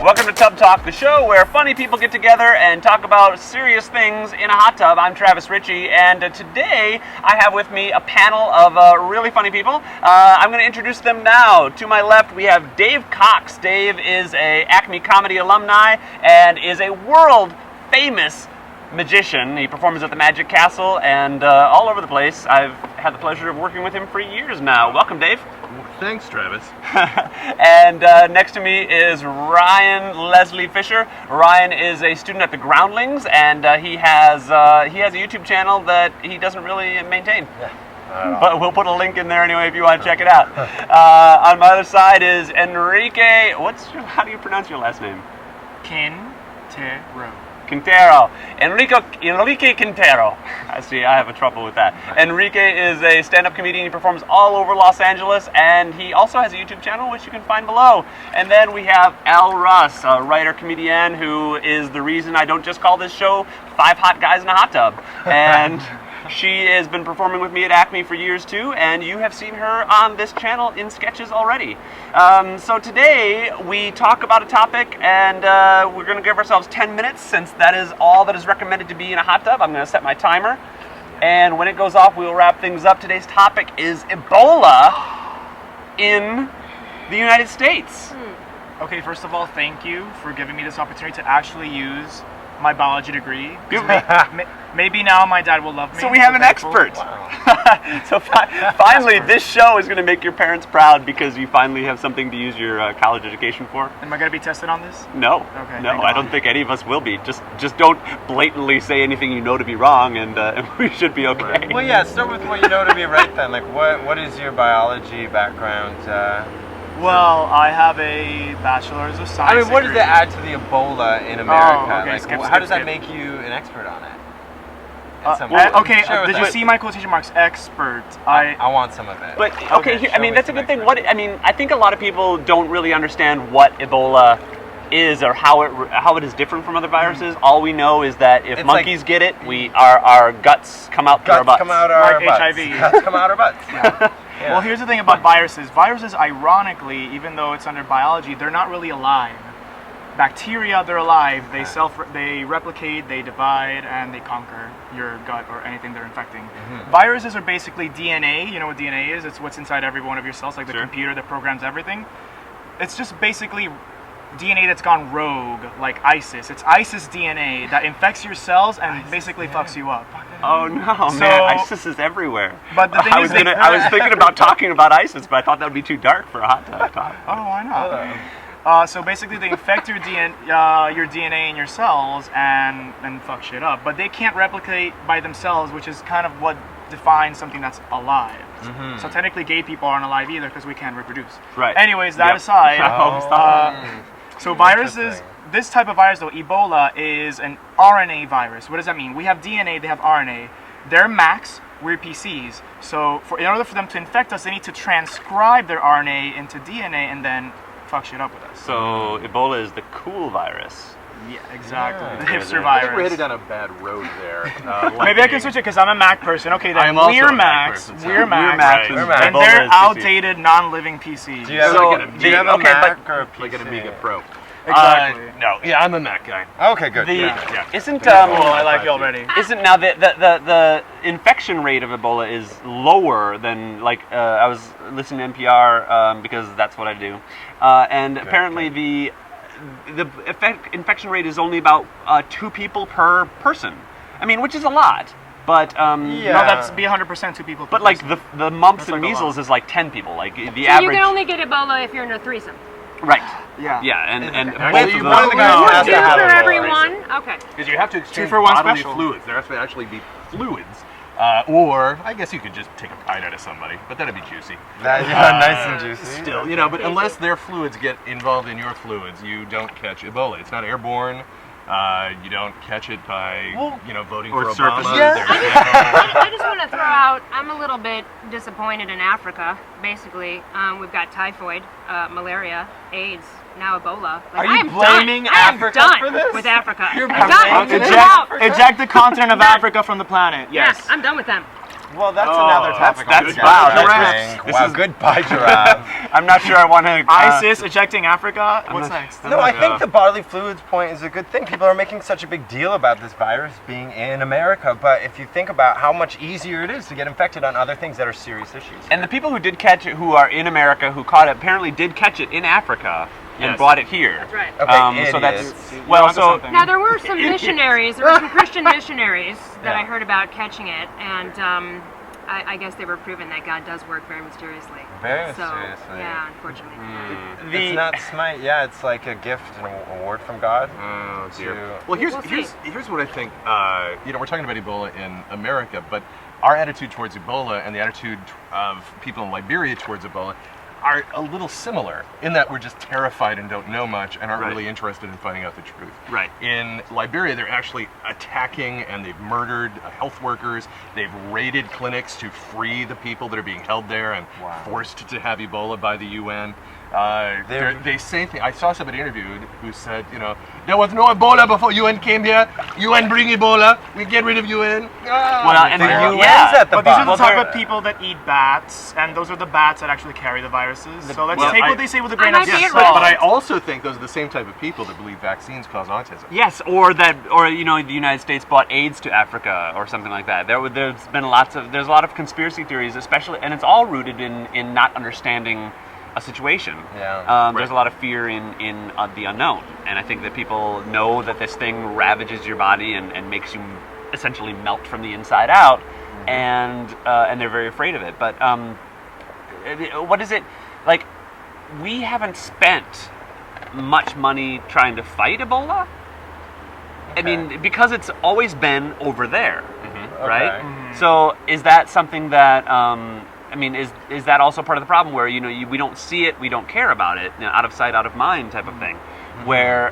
Welcome to Tub Talk, the show where funny people get together and talk about serious things in a hot tub. I'm Travis Richey, and today I have with me a panel of really funny people. I'm going to introduce them now. To my left, we have Dave Cox. Dave is a Acme Comedy alumni and is a world-famous magician. He performs at the Magic Castle and all over the place. I've had the pleasure of working with him for years now. Welcome, Dave. Thanks, Travis. And next to me is Ryan Leslie Fisher. Ryan is a student at the Groundlings, and he has a YouTube channel that he doesn't really maintain. Yeah. But we'll put a link in there anyway if you want to check it out. On my other side is Enrique. How do you pronounce your last name? Quintero. Enrique Quintero. I see, I have a trouble with that. Enrique is a stand-up comedian. He performs all over Los Angeles, and he also has a YouTube channel, which you can find below. And then we have Elle Russ, a writer-comedian who is the reason I don't just call this show Five Hot Guys in a Hot Tub. And she has been performing with me at Acme for years too, and you have seen her on this channel in sketches already. So today we talk about a topic, and we're going to give ourselves 10 minutes since that is all that is recommended to be in a hot tub. I'm going to set my timer, and when it goes off, we'll wrap things up. Today's topic is Ebola in the United States. Okay, first of all, thank you for giving me this opportunity to actually use my biology degree. Maybe now my dad will love me. So we have an expert. Wow. So finally, this show is going to make your parents proud because you finally have something to use your college education for. Am I going to be tested on this? No. Okay. No, I don't think any of us will be. Just don't blatantly say anything you know to be wrong, and we should be okay. Right. Well, yeah. Start with what you know to be right. Then, like, what is your biology background? Well, I have a bachelor's of science. I mean, what does that add to the Ebola in America? Oh, okay, like, how does that make you an expert on it? Did you see my quotation marks? Expert. I want some of it. But okay, I mean that's a good thing. I think a lot of people don't really understand what Ebola is or how it is different from other viruses. All we know is that if monkeys get it, our guts come out through our butts. Come out our like butts. HIV. Guts come out our butts. Yeah. Yeah. Well, here's the thing about viruses. Viruses, ironically, even though it's under biology, they're not really alive. Bacteria, they're alive. They replicate, they divide, and they conquer your gut or anything they're infecting. Mm-hmm. Viruses are basically DNA. You know what DNA is? It's what's inside every one of your cells, like the computer that programs everything. It's just basically DNA that's gone rogue, like ISIS. It's ISIS DNA that infects your cells and basically fucks you up. Oh no, man! ISIS is everywhere. But the thing I was thinking about talking about ISIS, but I thought that would be too dark for a hot tub talk. Oh, why not? So basically, they infect your DNA in your cells and fuck shit up. But they can't replicate by themselves, which is kind of what defines something that's alive. Mm-hmm. So technically, gay people aren't alive either because we can't reproduce. Right. Anyways, that aside. So viruses. This type of virus, though, Ebola, is an RNA virus. What does that mean? We have DNA, they have RNA. They're Macs, we're PCs. So in order for them to infect us, they need to transcribe their RNA into DNA and then fuck shit up with us. So Ebola is the cool virus. Yeah, exactly. Yeah. The hipster virus. I think we're headed down a bad road there. Maybe I can switch it because I'm a Mac person. Okay, then we're Macs. We're Macs. And they're outdated, non-living PCs. Do you have a Mac or a PC? Like an Amiga Pro? Exactly. No. Yeah, I'm a Mac guy. Okay, good. Isn't I like you already. Isn't now the infection rate of Ebola is lower than I was listening to NPR because that's what I do, and apparently the infection rate is only about 2 people per person. I mean, which is a lot. But no, that's be 100% 2 people per person. But like the mumps and measles is like 10 people. Like the average. So you can only get Ebola if you're in a threesome. Right. Yeah. Yeah, and both of those guys Two for everyone. Okay. Because you have to exchange 2 for 1 bodily special fluids. There has to actually be fluids. Or I guess you could just take a bite out of somebody, but that'd be juicy. Nice and juicy. Still, but unless their fluids get involved in your fluids, you don't catch Ebola. It's not airborne. You don't catch it by, voting for Obama. Yeah. I just want to throw out, I'm a little bit disappointed in Africa, basically. We've got typhoid, malaria, AIDS, now Ebola. Are you blaming Africa for this? With Africa. You're I'm done. Eject the continent of Africa from the planet. Yes. Yeah, I'm done with them. Well, that's another topic. That's wow. Giraffe. Wow, goodbye, giraffe. I'm not sure I want to. ISIS ejecting Africa. What's next? No, I think the bodily fluids point is a good thing. People are making such a big deal about this virus being in America, but if you think about how much easier it is to get infected on other things that are serious issues. And the people who did catch it, who are in America, who caught it, apparently did catch it in Africa and Yes. brought it here. That's right. Okay, So idiots. that's well. So Now there were some missionaries. There were some Christian missionaries that I heard about catching it, and I guess they were proving that God does work very mysteriously. Very So mysteriously. yeah, unfortunately. It's not smite. Yeah, it's like a gift and a award from God. Oh dear. To- Well, We'll see. here's what I think. We're talking about Ebola in America, but our attitude towards Ebola and the attitude of people in Liberia towards Ebola are a little similar in that we're just terrified and don't know much and aren't Right. really interested in finding out the truth. Right. In Liberia, they're actually attacking and they've murdered health workers. They've raided clinics to free the people that are being held there and forced to have Ebola by the UN. They say things. I saw somebody interviewed who said, there was no Ebola before UN came here. UN bring Ebola. We get rid of UN. well, and The yeah, UN's at the But these are bottom. the type they're- of people that eat bats, and those are the bats that actually carry the viruses. So let's well, take I- what they say with a grain I of might be salt. right. But I also think those are the same type of people that believe vaccines cause autism. Yes, or the United States brought AIDS to Africa or something like that. There's been there's a lot of conspiracy theories, especially, and it's all rooted in not understanding a situation. Yeah. There's a lot of fear in the unknown, and I think that people know that this thing ravages your body and makes you essentially melt from the inside out, and they're very afraid of it. But what is it like? We haven't spent much money trying to fight Ebola. I mean, because it's always been over there, right? Okay. So is that something that is that also part of the problem where we don't see it, we don't care about it, out of sight, out of mind type of thing, where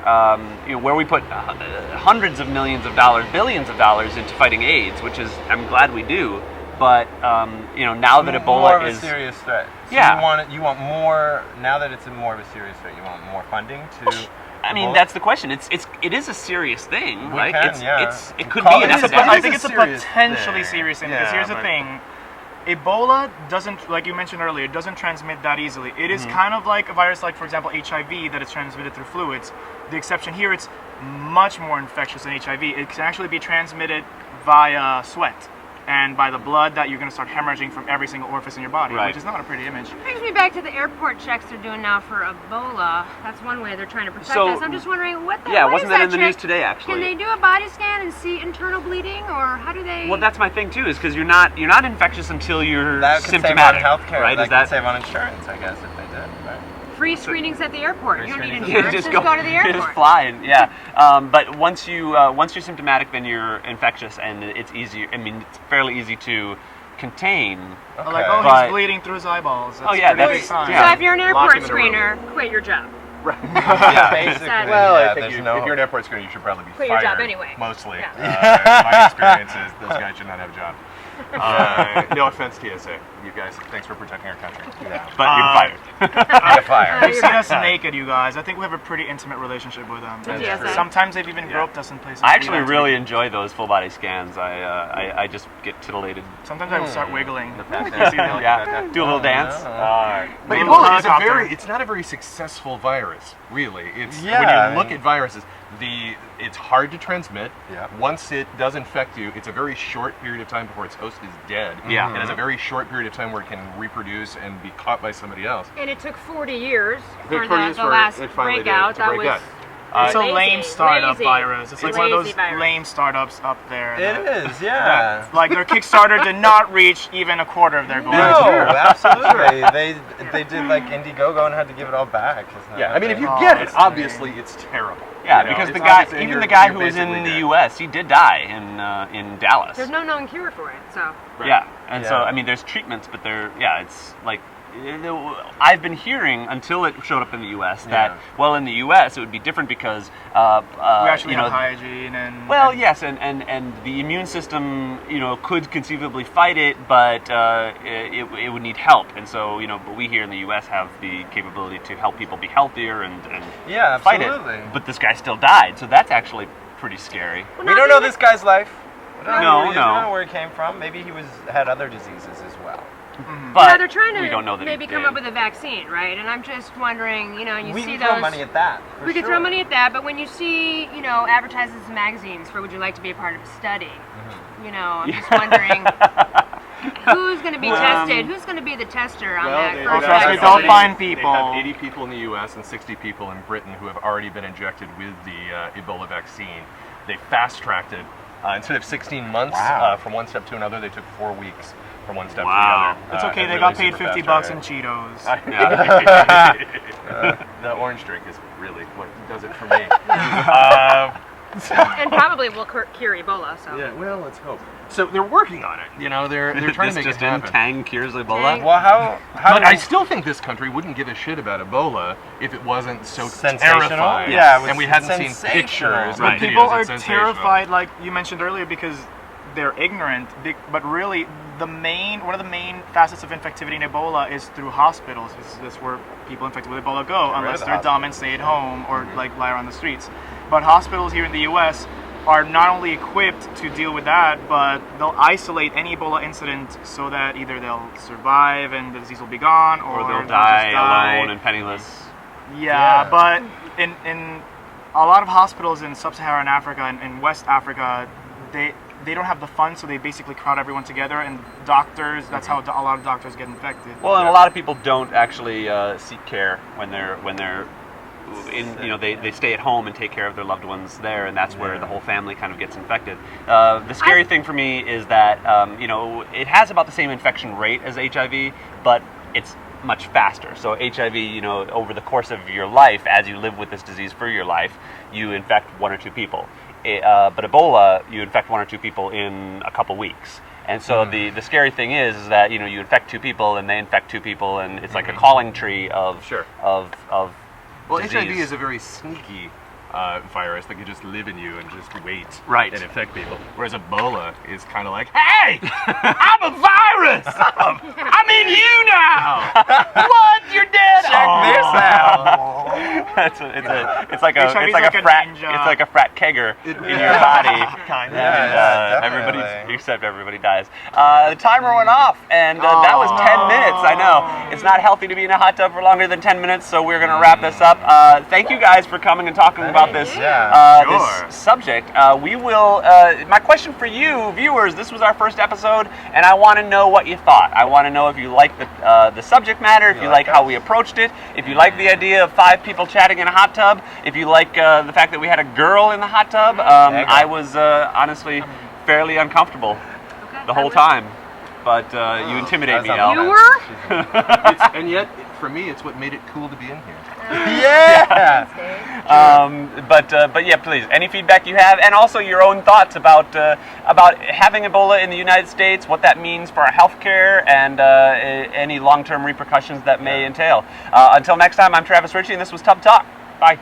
where we put hundreds of millions of dollars, billions of dollars into fighting AIDS, which is I'm glad we do, but now that Ebola more of a is serious threat. So Yeah. you want more now that it's more of a serious threat. You want more funding to. I mean, Ebola? that's the question. It is a serious thing, We right? can, yeah. It could Call be it an a- epidemic. I think it's a serious potentially thing. serious thing. Because Yeah, here's the but- thing. Ebola doesn't, like you mentioned earlier, it doesn't transmit that easily. It is Mm-hmm. kind of like a virus like, for example, HIV, that is transmitted through fluids. The exception here, it's much more infectious than HIV. It can actually be transmitted via sweat and by the blood that you're going to start hemorrhaging from every single orifice in your body, Right. which is not a pretty image. Brings me back to the airport checks they're doing now for Ebola. That's one way they're trying to protect So- us. I'm just wondering what Yeah, what wasn't is that in the check? news today, actually? Can they do a body scan and see internal bleeding, or how do they? Well, that's my thing too, is because you're not infectious until you're That could symptomatic, save on healthcare. right? That Is that could save on insurance, I guess, if they did. Right? free screenings at the airport. Free You don't need screenings. insurance. Just go to the airport. Just fly, and, yeah. But once you're symptomatic, then you're infectious, and it's easy. I mean, it's fairly easy to contain. Okay. Like, oh, But- he's bleeding through his eyeballs. That's Oh, yeah, a pretty that's- big sign. yeah. So if you're an Lock airport him in a room. screener, quit your job. Yeah, basically. Well, yeah, I think there's if you're an airport screener, you should probably be Quit your fired. job anyway. Mostly. Yeah. My experience is those guys should not have a job. No offense, TSA. You guys, thanks for protecting our country. Yeah. But you're fired. Get fired. They've seen us naked, you guys. I think we have a pretty intimate relationship with them. That's TSA. true. Sometimes they've even groped us in places. I we actually like to really be. enjoy those full body scans. I just get titillated. Sometimes I would start wiggling. The fact that, yeah, do a little dance. But Little Ebola is helicopter. it's not a very successful virus, really. It's Yeah, when I you look mean- at viruses, it's hard to transmit. Yeah. Once it does infect you, it's a very short period of time before its host is dead. Yeah. And it's a very short period of time where it can reproduce and be caught by somebody else. And it took 40 years for took 40 the years for last it finally to breakout. That break was out. It's a lazy, lame startup lazy. virus. It's like one of Lazy those virus. lame startups up there. It that- is, yeah. Like their Kickstarter did not reach even a quarter of their goal. No, absolutely. They did like Indiegogo and had to give it all back. Isn't that Yeah, I mean, if you Oh, get it, that's obviously it's terrible. Yeah, You know, because it's the guy, obviously even you're- the guy you're who was in basically the dead. U.S., he did die in Dallas. There's no known cure for it, so. Right. Yeah, and so Yeah. I mean, there's treatments, but it's like I've been hearing until it showed up in the U.S. that in the U.S. it would be different because We actually have know, hygiene and. well, and yes, and the immune system, could conceivably fight it, but it would need help, and so but we here in the U.S. have the capability to help people be healthier and Yeah, fight absolutely. it. But this guy still died, so that's actually pretty scary. Well, We now don't know they- this guy's life. We don't No, know no. where he came from. Maybe he had other diseases as well. But they're trying to we don't know that maybe he come did. up with a vaccine, right? And I'm just wondering, you We see can throw those. money at that. for We could sure. throw money at that, but when you see, advertisements in magazines for would you like to be a part of a study, I'm just wondering who's going to be tested, who's going to be the tester on that they- first Oh, trust me, vaccine? they'll find They people. have 80 people in the U.S. and 60 people in Britain who have already been injected with the Ebola vaccine. They fast-tracked it. Instead of 16 months Wow. from one step to another, they took 4 weeks from one step Wow. to the other. It's okay, and they really got paid super $50 fast in tracked Cheetos. it. The orange drink is really what does it for me. And probably will cure Ebola, so. Yeah, well, let's hope. So they're working on it. They're trying to This make just it happen. in, Tang cures Ebola. Tang. Well, how But do I we- still think this country wouldn't give a shit about Ebola if it wasn't so Sensational? terrifying. Yeah, it was and we hadn't seen sensational. pictures. Right. and People videos. are It's sensational. terrified, like you mentioned earlier, because they're ignorant. But really, one of the main facets of infectivity in Ebola is through hospitals. This is where people infected with Ebola go, unless the they're dumb and stay at home or like lie around the streets. But hospitals here in the U.S. are not only equipped to deal with that, but they'll isolate any Ebola incident so that either they'll survive and the disease will be gone, Or they'll just die die. alone and penniless. Yeah, Yeah. but in a lot of hospitals in sub-Saharan Africa and in West Africa, they don't have the funds, so they basically crowd everyone together. And doctors, that's how a lot of doctors get infected. Well, and a lot of people don't actually seek care when they're they stay at home and take care of their loved ones there, and that's where the whole family kind of gets infected. The scary thing for me is that it has about the same infection rate as HIV, but it's much faster. So HIV, over the course of your life, as you live with this disease for your life, you infect 1 or 2 people. But Ebola, you infect 1 or 2 people in a couple weeks. And so the scary thing is that you infect 2 people and they infect 2 people, and it's like a calling tree of Sure. of Well, disease. HIV is a very sneaky virus that can just live in you and just wait Right. and infect people. Whereas Ebola is kind of like, hey, I'm a virus! I'm in you now! What? You're dead? Check this out. it's like a HIV is it's like like a a frat ninja. it's like a frat kegger in your body. Kind of. Yeah, And everybody definitely. except everybody dies. The timer went off, and that was 10 minutes. I know it's not healthy to be in a hot tub for longer than 10 minutes, so we're gonna wrap this up. Thank you guys for coming and talking about this Sure. this subject. We will. My question for you, viewers, this was our first episode, and I want to know what you thought. I want to know if you like the subject matter, if you like how we approached it, if you like the idea of 5 people chatting in a hot tub, if you like the fact that we had a girl in the hot tub. I was honestly fairly uncomfortable Okay, the whole time, but you intimidate me, That's Elle. You were? And yet, for me, it's what made it cool to be in here. Yeah. But yeah, please, any feedback you have, and also your own thoughts about having Ebola in the United States, what that means for our healthcare, and any long-term repercussions that may entail. Until next time, I'm Travis Richey, and this was Tub Talk. Bye.